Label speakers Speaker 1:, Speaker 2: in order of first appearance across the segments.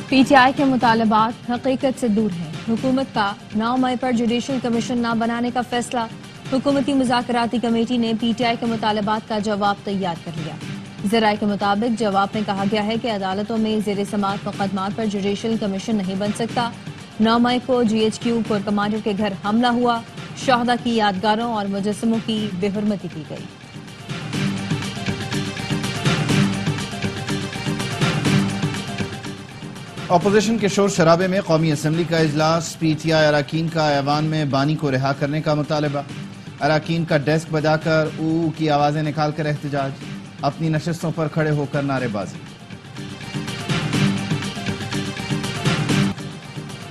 Speaker 1: پی ٹی آئی کے مطالبات حقیقت سے دور ہیں۔ حکومت کا 9 مئی پر جوڈیشل کمیشن نہ بنانے کا فیصلہ۔ حکومتی مذاکراتی کمیٹی نے پی ٹی آئی کے مطالبات کا جواب تیار کر لیا۔ ذرائع کے مطابق جواب میں کہا گیا ہے کہ عدالتوں میں زیر سماعت مقدمات پر جوڈیشل کمیشن نہیں بن سکتا۔ 9 مئی کو G H Q corps commander کے گھر حملہ ہوا، شہداء کی یادگاروں اور مجسموں کی بے حرمتی کی گئی۔
Speaker 2: اپوزیشن کے شور شرابے میں قومی اسمبلی کا اجلاس، پی ٹی آئی اراکین کا ایوان میں بانی کو رہا کرنے کا مطالبہ، اراکین کا ڈیسک بجا کر او کی آوازیں نکال کر احتجاج، اپنی نشستوں پر کھڑے ہو کر نعرے بازی۔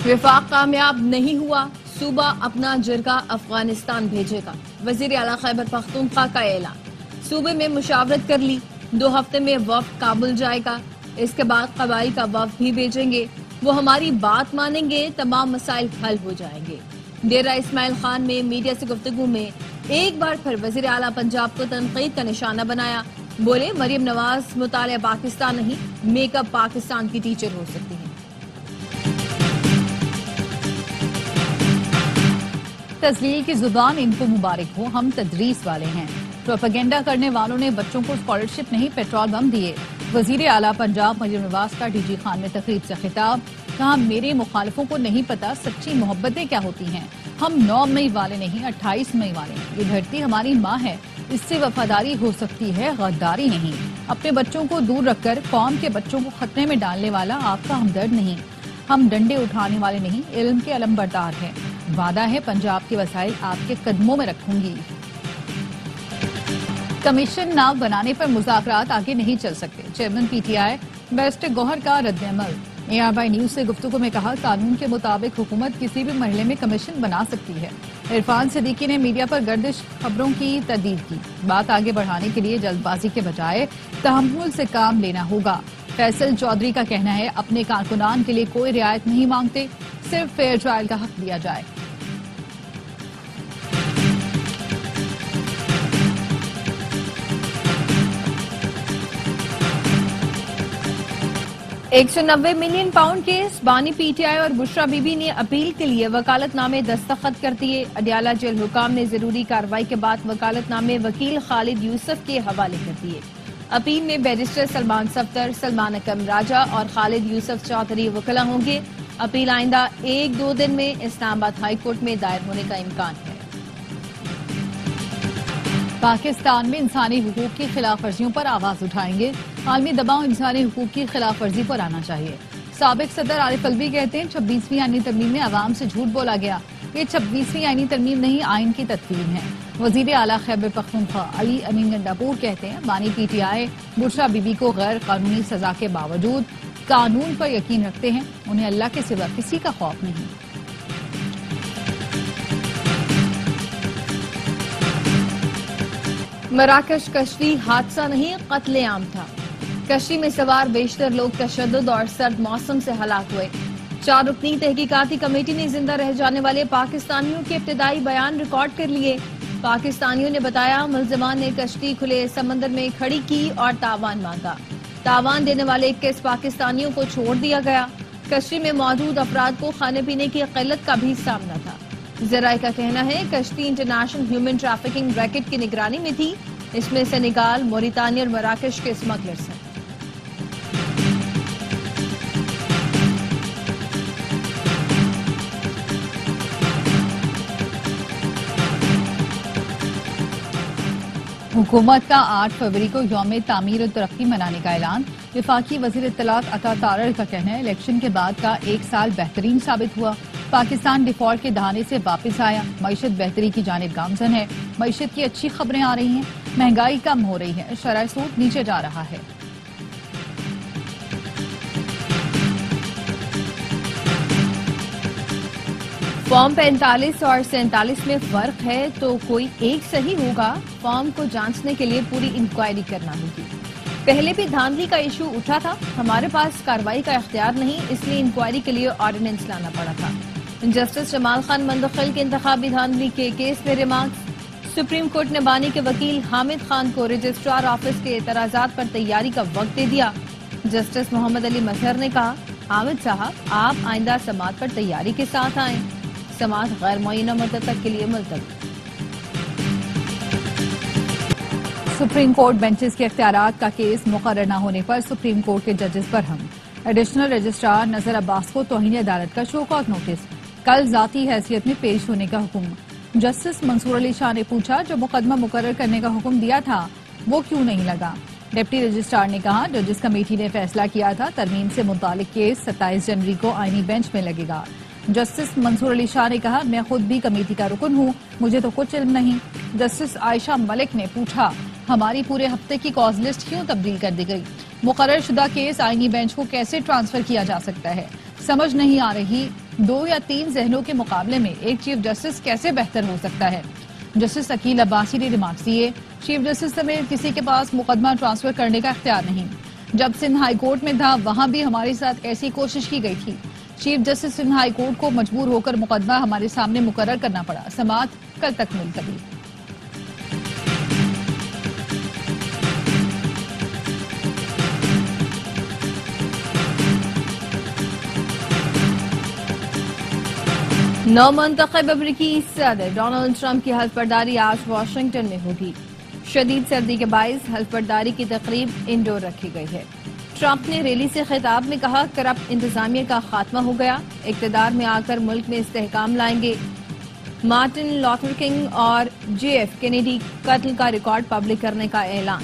Speaker 1: وفاق کامیاب نہیں ہوا، صوبہ اپنا جرگہ افغانستان بھیجے گا، وزیر اعلیٰ خیبر پختونخوا کا اعلان۔ صوبے میں مشاورت کر لی، 2 ہفتے میں وفد کابل جائے گا، اس کے بعد قبائل کا وفد بھی بھیجیں گے، وہ ہماری بات مانیں گے، تمام مسائل حل ہو جائیں گے۔ ڈیرہ اسماعیل خان میں میڈیا سے گفتگو میں ایک بار پھر وزیر اعلیٰ پنجاب کو تنقید کا نشانہ بنایا، بولے مریم نواز مطالعہ پاکستان نہیں، میک اپ پاکستان کی ٹیچر ہو سکتی ہیں۔
Speaker 3: تذلیل کی زبان ان کو مبارک ہو، ہم تدریس والے ہیں۔ پروپیگنڈا کرنے والوں نے بچوں کو اسکالرشپ نہیں پیٹرول بم دیے۔ وزیر اعلیٰ پنجاب مریم نواز کا ڈی جی خان میں تقریب سے خطاب، کہا میرے مخالفوں کو نہیں پتا سچی محبتیں کیا ہوتی ہیں، ہم 9 مئی والے نہیں 28 مئی والے ہیں، یہ دھرتی ہماری ماں ہے، اس سے وفاداری ہو سکتی ہے، غداری نہیں۔ اپنے بچوں کو دور رکھ کر قوم کے بچوں کو خطرے میں ڈالنے والا آپ کا ہمدرد نہیں، ہم ڈنڈے اٹھانے والے نہیں، علم کے علمبردار ہیں، وعدہ ہے پنجاب کے وسائل آپ کے قدموں میں رکھوں گی۔ کمیشن نہ بنانے پر مذاکرات آگے نہیں چل سکتے، چیئرمین پی ٹی آئی بیرسٹر گوہر کا رد عمل۔ اے آر وائی نیوز سے گفتگو میں کہا قانون کے مطابق حکومت کسی بھی مرحلے میں کمیشن بنا سکتی ہے۔ عرفان صدیقی نے میڈیا پر گردش خبروں کی تردید کی، بات آگے بڑھانے کے لیے جلد بازی کے بجائے تحمل سے کام لینا ہوگا۔ فیصل چودھری کا کہنا ہے اپنے کارکنان کے لیے کوئی رعایت نہیں مانگتے، صرف فیئر ٹرائل کا حق دیا جائے۔
Speaker 1: 190 ملین پاؤنڈ کیس، بانی پی ٹی آئی اور بشرا بی بی نے اپیل کے لیے وکالت نامے دستخط کر دیے۔ اڈیالہ جیل حکام نے ضروری کارروائی کے بعد وکالت نامے وکیل خالد یوسف کے حوالے کر دیے۔ اپیل میں بیرسٹر سلمان صفدر، سلمان اکرم راجہ اور خالد یوسف چودھری وکلا ہوں گے۔ اپیل آئندہ 1-2 دن میں اسلام آباد ہائی کورٹ میں دائر ہونے کا امکان ہے۔
Speaker 3: پاکستان میں انسانی حقوق کی خلاف ورزیوں پر آواز اٹھائیں گے، عالمی دباؤ انسانی حقوق کی خلاف ورزی پر آنا چاہیے۔ سابق صدر عارف الوی کہتے ہیں 26ویں آئینی ترمیم میں عوام سے جھوٹ بولا گیا، یہ 26ویں آئینی ترمیم نہیں آئین کی تدوین ہے۔ وزیر اعلیٰ خیبر پختونخوا علی امین گنڈاپور کہتے ہیں بانی پی ٹی آئی بشرا بی بی کو غیر قانونی سزا کے باوجود قانون پر یقین رکھتے ہیں، انہیں اللہ کے سوا کسی کا خوف نہیں۔
Speaker 1: مراکش کشتی حادثہ نہیں قتل عام تھا، کشتی میں سوار بیشتر لوگ تشدد اور سرد موسم سے ہلاک ہوئے۔ 4 رکنی تحقیقاتی کمیٹی نے زندہ رہ جانے والے پاکستانیوں کے ابتدائی بیان ریکارڈ کر لیے۔ پاکستانیوں نے بتایا ملزمان نے کشتی کھلے سمندر میں کھڑی کی اور تاوان مانگا، تاوان دینے والے 21 پاکستانیوں کو چھوڑ دیا گیا۔ کشتی میں موجود افراد کو کھانے پینے کی قلت کا بھی سامنا تھا۔ ذرائع کا کہنا ہے کشتی انٹرنیشنل ہیومن ٹریفکنگ ریکٹ کی نگرانی میں تھی، اس میں سینیگال، موریتانیہ اور مراکش کے اسمگلرز ہیں۔
Speaker 3: حکومت کا 8 فروری کو یوم تعمیر و ترقی منانے کا اعلان۔ وفاقی وزیر اطلاعات عطا تارڑ کا کہنا ہے الیکشن کے بعد کا 1 سال بہترین ثابت ہوا، پاکستان ڈیفالٹ کے دہانے سے واپس آیا، معیشت بہتری کی جانب گامزن ہے، معیشت کی اچھی خبریں آ رہی ہیں، مہنگائی کم ہو رہی ہے، شرح سود نیچے جا رہا ہے۔
Speaker 1: فارم 45 اور 47 میں فرق ہے تو کوئی ایک صحیح ہوگا، فارم کو جانچنے کے لیے پوری انکوائری کرنا ہوگی۔ پہلے بھی دھاندلی کا ایشو اٹھا تھا، ہمارے پاس کارروائی کا اختیار نہیں، اس لیے انکوائری کے لیے آرڈیننس لانا پڑا تھا۔ جسٹس جمال خان منتقل کے انتخابی دھاندلی کے کیس میں ریمارکس۔ سپریم کورٹ نے بانی کے وکیل حامد خان کو رجسٹرار آفس کے اعتراضات پر تیاری کا وقت دے دیا۔ جسٹس محمد علی مظہر نے کہا हामिद साहब, आप आइंदा समाअत पर तैयारी के साथ आएं। समाअत गैर मुअय्यना मुद्दत तक के लिए मुलतवी।
Speaker 3: सुप्रीम कोर्ट बेंचेस के इख्तियारात का केस मुकर्रर न होने पर सुप्रीम कोर्ट के जजेस बरहम। एडिशनल रजिस्ट्रार नजर अब्बास को तौहीन अदालत का शो कॉज नोटिस, कल जाती हैसियत में पेश होने का हुक्म। जस्टिस मंसूर अली शाह ने पूछा, जो मुकदमा मुकर्रर करने का हुक्म दिया था वो क्यों नहीं लगा। डिप्टी रजिस्ट्रार ने कहा, जजेस कमेटी ने फैसला किया था तरमीम से मुतालिक केस 27 जनवरी को आईनी बेंच में लगेगा। जस्टिस मंसूर अली शाह ने कहा, मैं खुद भी कमेटी का रुकन हूँ, मुझे तो कुछ इल्म नहीं। जस्टिस आयशा मलिक ने पूछा, हमारी पूरे हफ्ते की कॉज लिस्ट क्यों तब्दील कर दी गई। मुकर्रर शुदा केस आईनी बेंच को कैसे ट्रांसफर किया जा सकता है, समझ नहीं आ रही। 2 या 3 जहनों के मुकाबले में एक चीफ जस्टिस कैसे बेहतर हो सकता है। जस्टिस अकील अब्बासी ने रिमार्क्स दिए, चीफ जस्टिस समेत किसी के पास मुकदमा ट्रांसफर करने का इख्तियार नहीं। जब सिंध हाई कोर्ट में था वहां भी हमारे साथ ऐसी कोशिश की गई थी। Chief justice Sindh high court को मजबूर होकर मुकदमा हमारे सामने मुकर्रर करना पड़ा। समाअत कल तक मुलतवी।
Speaker 1: नौमंतखब अमरीकी सदर डोनाल्ड ट्रंप की हल्फ बर्दारी आज वाशिंगटन में होगी। शदीद सर्दी के बायस हल्फ बर्दारी की तकरीब इंडोर रखी गई है। ट्रंप ने रैली से खिताब में कहा, करप्ट इंतजामिया का खात्मा हो गया, इक्तदार में आकर मुल्क में इस्तेहकाम लाएंगे। मार्टिन लूथर किंग और JF कैनेडी कत्ल का रिकॉर्ड पब्लिक करने का ऐलान।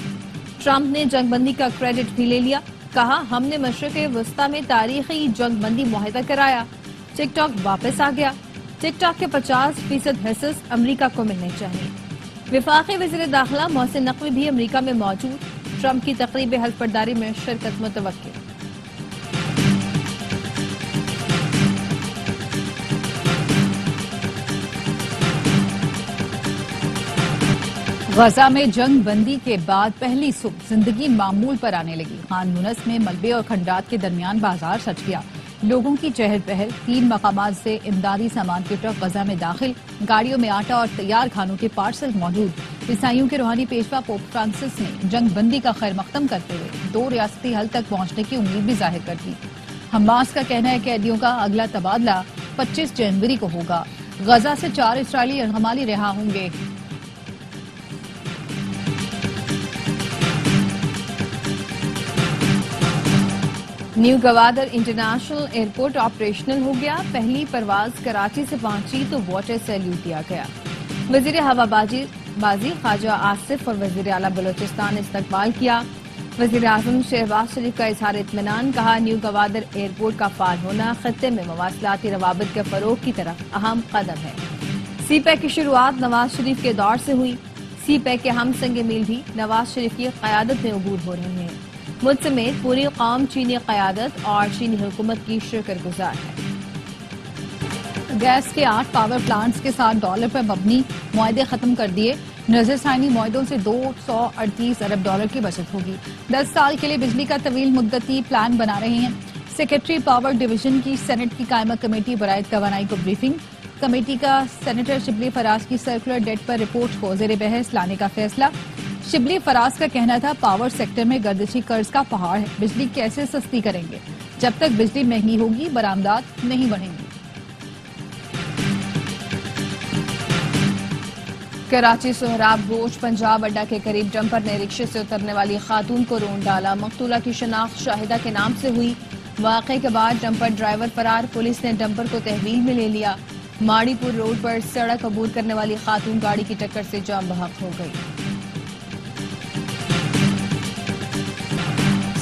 Speaker 1: ट्रंप ने जंगबंदी का क्रेडिट भी ले लिया, कहा, हमने मशरिक़ वस्ता में तारीखी जंगबंदी मुआहदा कराया। टिकटॉक वापस आ गया। टिकटॉक के 50% हिस्सेस अमरीका को मिलने चाहिए। विफाकी वज़ीर दाखिला मोहसिन नकवी भी अमरीका में मौजूद। ट्रंप की तकरीब हल्फ बर्दारी में शिरकत मुतवक्किल।
Speaker 3: गजा में जंग बंदी के बाद पहली सुबह जिंदगी मामूल पर आने लगी। खान यूनस में मलबे और खंडात के दरमियान बाजार सज गया। लोगों की चहल पहल। 3 मकामात से इमदादी सामान के ट्रक गजा में दाखिल। गाड़ियों में आटा और तैयार खानों के पार्सल मौजूद। ईसाइयों के रूहानी पेशवा पोप फ्रांसिस ने जंग बंदी का खैर मकदम करते हुए 2 रियासती हल तक पहुंचने की उम्मीद भी जाहिर कर दी। हमास का कहना है कैदियों का अगला तबादला 25 जनवरी को होगा। गजा से 4 इस्राएली हमाली रिहा होंगे।
Speaker 1: New Gwadar international airport operational हो गया। पहली परवाज कराची से पहुंची तो वाटर सैल्यूट दिया गया। वजीर हवाबाजी ख्वाजा आसिफ और वजीर आला बलोचिस्तान ने इस्तकबाल किया। वजीर आजम शहबाज शरीफ का इजहार इत्मीनान, कहा, न्यू गवादर एयरपोर्ट का फाल होना खत्ते में मवासलाती रवाबित के फरोग की तरफ अहम कदम है। CPEC की शुरुआत नवाज शरीफ के दौर से हुई। CPEC के हम संग मील भी नवाज शरीफ की क़यादत में अबूर हो रहे हैं। मुझ समेत पूरी कौम चीनी क़यादत और चीनी हुकूमत की शुक्रगुजार है।
Speaker 3: गैस के 8 पावर प्लांट्स के साथ $1 पर मबनी मुआहदे खत्म कर दिए। नजरसानी मुआहदों से $238 अरब की बचत होगी। 10 साल के लिए बिजली का तवील मुद्दती प्लान बना रहे हैं। सेक्रेटरी पावर डिवीजन की सेनेट की कायमा कमेटी बराए तवानाई को ब्रीफिंग। कमेटी का सेनेटर शिबली फराज की सर्कुलर डेट पर रिपोर्ट को ज़ेर बहस लाने का फैसला। शिबली फराज का कहना था, पावर सेक्टर में गर्दिशी कर्ज का पहाड़ है, बिजली कैसे सस्ती करेंगे। जब तक बिजली महंगी होगी बरामदात नहीं बढ़ेंगी।
Speaker 1: कराची सोहराब रोज पंजाब अड्डा के करीब डंपर ने रिक्शे से उतरने वाली खातून को रोन डाला। मकतूला की शनाख्त शाहिदा के नाम से हुई। वाक़े के बाद डंपर ड्राइवर फरार। पुलिस ने डंपर को तहवील में ले लिया। माड़ीपुर रोड पर सड़क अबूर करने वाली खातून गाड़ी की टक्कर से जान बहक हो गई।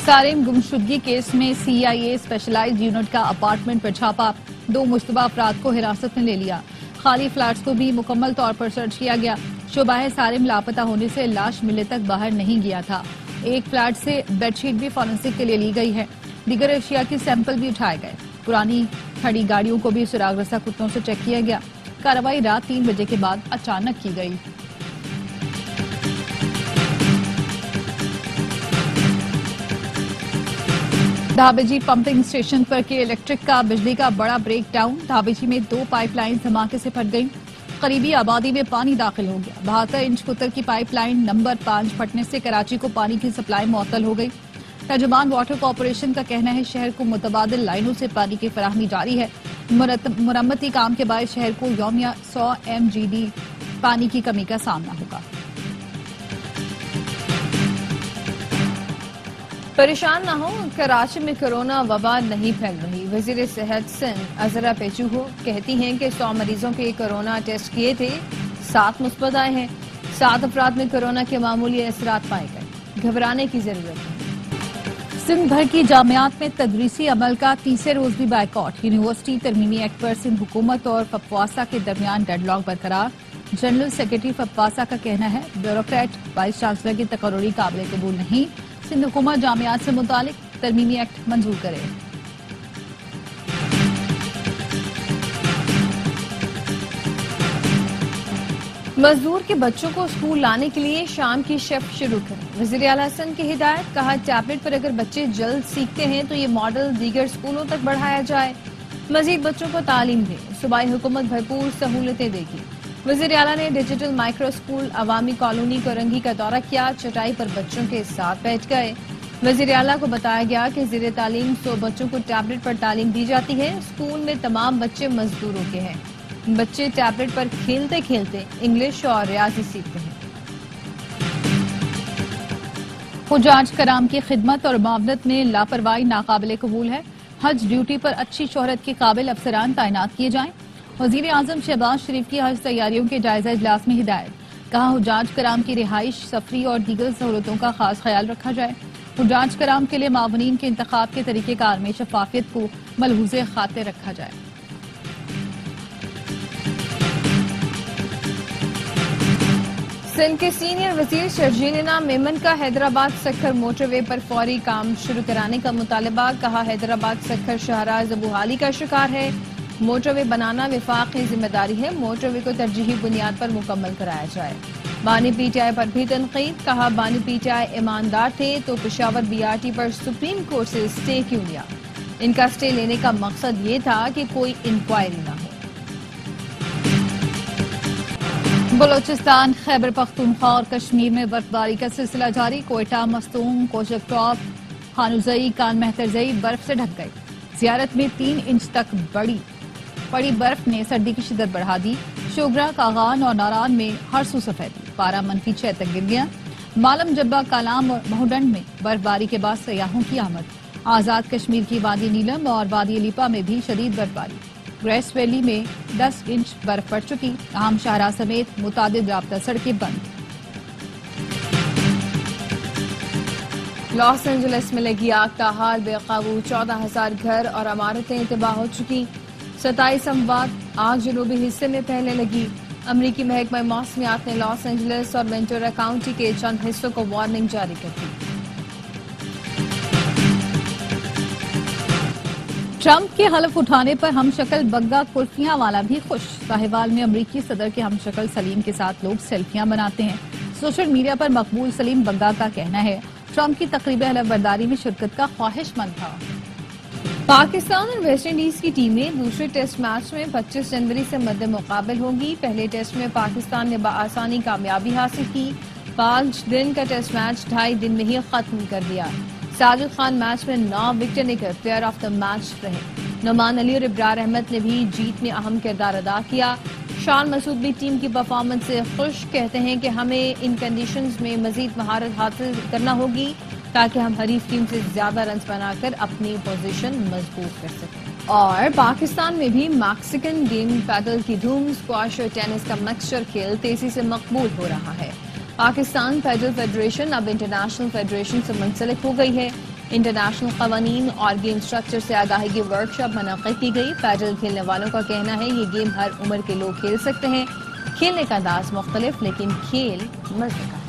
Speaker 3: सारिम गुमशुदगी केस में CIA स्पेशलाइज्ड यूनिट का अपार्टमेंट पर छापा। 2 मुश्तबा अफराद को हिरासत में ले लिया। खाली फ्लैट्स को भी मुकम्मल तौर पर सर्च किया गया। शुबह सारिम लापता होने से लाश मिलने तक बाहर नहीं गया था। एक फ्लैट से बेडशीट भी फॉरेंसिक के लिए ली गई है। दीगर एशिया के सैंपल भी उठाए गए। पुरानी खड़ी गाड़ियों को भी सुराग रसा कुत्तों से चेक किया गया। कार्रवाई रात 3 बजे के बाद अचानक की गई। धाबेजी पंपिंग स्टेशन पर के इलेक्ट्रिक का बिजली का बड़ा ब्रेक डाउन। धाबेजी में 2 पाइपलाइन धमाके से फट गईं। करीबी आबादी में पानी दाखिल हो गया। 72 इंच कुतर की पाइपलाइन नंबर 5 फटने से कराची को पानी की सप्लाई मुअत्तल हो गई। तर्जुमान वाटर कॉरपोरेशन का कहना है शहर को मुतबादिल लाइनों से पानी की फराहमी जारी है। मुरम्मती काम के बाद शहर को यौमिया 100 MGD पानी की कमी का सामना होगा।
Speaker 1: परेशान ना हो, कराची में कोरोना वबा नहीं फैल रही। वजीर सेहत सिंध अजरा पेचूहो कहती हैं कि 100 मरीजों के कोरोना टेस्ट किए थे, 7 मुस्बत आए हैं। 7 अफराद में कोरोना के मामूली असरात पाए गए। घबराने की जरूरत नहीं।
Speaker 3: सिंध भर की जामियात में तदरीसी अमल का तीसरे रोज भी बाइकॉट। यूनिवर्सिटी तरमीमी एक्ट पर सिंध हुकूमत और फपवासा के दरमियान डेडलॉक बरकरार। जनरल सेक्रेटरी फपवासा का कहना है ब्यूरोक्रेट वाइस चांसलर की तकर्री काबिल कबूल नहीं। सिंध हुकूमत जामियात से मुतालिक तरमीमी एक्ट मंजूर करे।
Speaker 1: मजदूर के बच्चों को स्कूल लाने के लिए शाम की शिफ्ट शुरू करें। वज़ीर आला हसन की हिदायत। कहा टैबलेट पर अगर बच्चे जल्द सीखते हैं तो ये मॉडल दीगर स्कूलों तक बढ़ाया जाए। मजीद बच्चों को तालीम दें। सूबाई हुकूमत भरपूर सहूलतें देगी। वज़ीर आला ने डिजिटल माइक्रो स्कूल अवामी कॉलोनी कोरंगी का दौरा किया। चटाई पर बच्चों के साथ बैठ गए। वज़ीर आला को बताया गया कि ज़ेरे तालीम 100 बच्चों को टैबलेट पर तालीम दी जाती है। स्कूल में तमाम बच्चे मजदूरों के हैं। बच्चे टैबलेट पर खेलते खेलते इंग्लिश और रियाजी सीखते हैं।
Speaker 3: हुजाज कराम की खिदमत और मावनत में लापरवाही नाकाबिले कबूल है। हज ड्यूटी पर अच्छी शोहरत के काबिल अफसरान तैनात किए जाएं। वजीर आजम शहबाज शरीफ की हज तैयारियों के जायजा इजलास में हिदायत। कहा हुजाज कराम की रिहाइश, सफरी और दीगर सहूलतों का खास ख्याल रखा जाए। हुजाज कराम के लिए मावनीन के इंतखाब के तरीकेकार में शफाफियत को मलहूज़े खातिर रखा जाए।
Speaker 1: सिंध के सीनियर वजीर शर्जील इनाम मेमन का हैदराबाद सक्खर मोटरवे पर फौरी काम शुरू कराने का मुतालबा। कहा हैदराबाद सक्खर शाहराह ज़बूहाली का शिकार है। मोटरवे बनाना विफाक की जिम्मेदारी है। मोटरवे को तरजीही बुनियाद पर मुकम्मल कराया जाए। बानी पीटीआई पर भी तनकीद। कहा बानी पीटीआई ईमानदार थे तो पेशावर बीआरटी पर सुप्रीम कोर्ट से स्टे क्यों लिया। इनका स्टे लेने का मकसद ये था कि कोई इंक्वायरी न हो।
Speaker 3: बलोचिस्तान, खैबर पख्तूनख्वा और कश्मीर में बर्फबारी का सिलसिला जारी। कोयटा, मस्तूम, कोशक टॉप, खानुजई, कान मेहतरजई बर्फ से ढक गए। जियारत में 3 इंच तक पड़ी बर्फ ने सर्दी की शिद्दत बढ़ा दी। शोगरा, कागान और नारान में हर सू सफेदी। पारा -6 तक गिर गया। मालम जब्बा, कालाम और महूडंड में बर्फबारी के बाद सयाहों की आमद। आजाद कश्मीर की वादी नीलम और वादी अलीपा में भी शदीद बर्फबारी। ग्रेस वैली में 10 इंच बर्फ पड़ चुकी। अहम शाहराह समेत मुतादिद राब्ता सड़कें बंद।
Speaker 1: लॉस एंजलिस में लगी आग का हाल बेकाबू। 14,000 घर और इमारतें तबाह हो चुकी। 27 अमवात। आग जनूबी हिस्से में फैलने लगी। अमरीकी महकमा मौसमियात ने लॉस एंजलिस और वेंटुरा काउंटी के चंद हिस्सों को वार्निंग जारी कर दी।
Speaker 3: ट्रंप के हलफ उठाने पर हमशक्ल बग्गा कुल्फियां वाला भी खुश। साहिवाल में अमरीकी सदर के हमशक्ल सलीम के साथ लोग सेल्फियां बनाते हैं। सोशल मीडिया पर मकबूल सलीम बग्गा का कहना है ट्रंप की तकरीब हलफ बर्दारी में शिरकत का ख्वाहिशमंद था।
Speaker 1: पाकिस्तान और वेस्ट इंडीज की टीमें दूसरे टेस्ट मैच में 25 जनवरी से मद्दे मुकाबिल होंगी। पहले टेस्ट में पाकिस्तान ने बआसानी कामयाबी हासिल की। 5 दिन का टेस्ट मैच 2.5 दिन में ही खत्म कर दिया। साजिद खान मैच में 9 विकेट लेकर प्लेयर ऑफ द मैच रहे। नुमान अली और इब्रार अहमद ने भी जीत में अहम किरदार अदा किया। शान मसूद भी टीम की परफॉर्मेंस से खुश। कहते हैं कि हमें इन कंडीशंस में मजीद महारत हासिल करना होगी ताकि हम हरीफ टीम से ज्यादा रन बनाकर अपनी पोजीशन मजबूत कर सकें। और पाकिस्तान में भी मैक्सिकन गेम पैडल की धूम। स्क्वाश और टेनिस का मिक्सचर खेल तेजी से मकबूल हो रहा है। पाकिस्तान पैडल फेडरेशन अब इंटरनेशनल फेडरेशन से मुंसलिक हो गई है। इंटरनेशनल कवानीन और गेम स्ट्रक्चर से आगाही की वर्कशॉप मुनक्किद की गई। पैडल खेलने वालों का कहना है ये गेम हर उम्र के लोग खेल सकते हैं। खेलने का अंदाज मुख्तलिफ लेकिन खेल मजे का।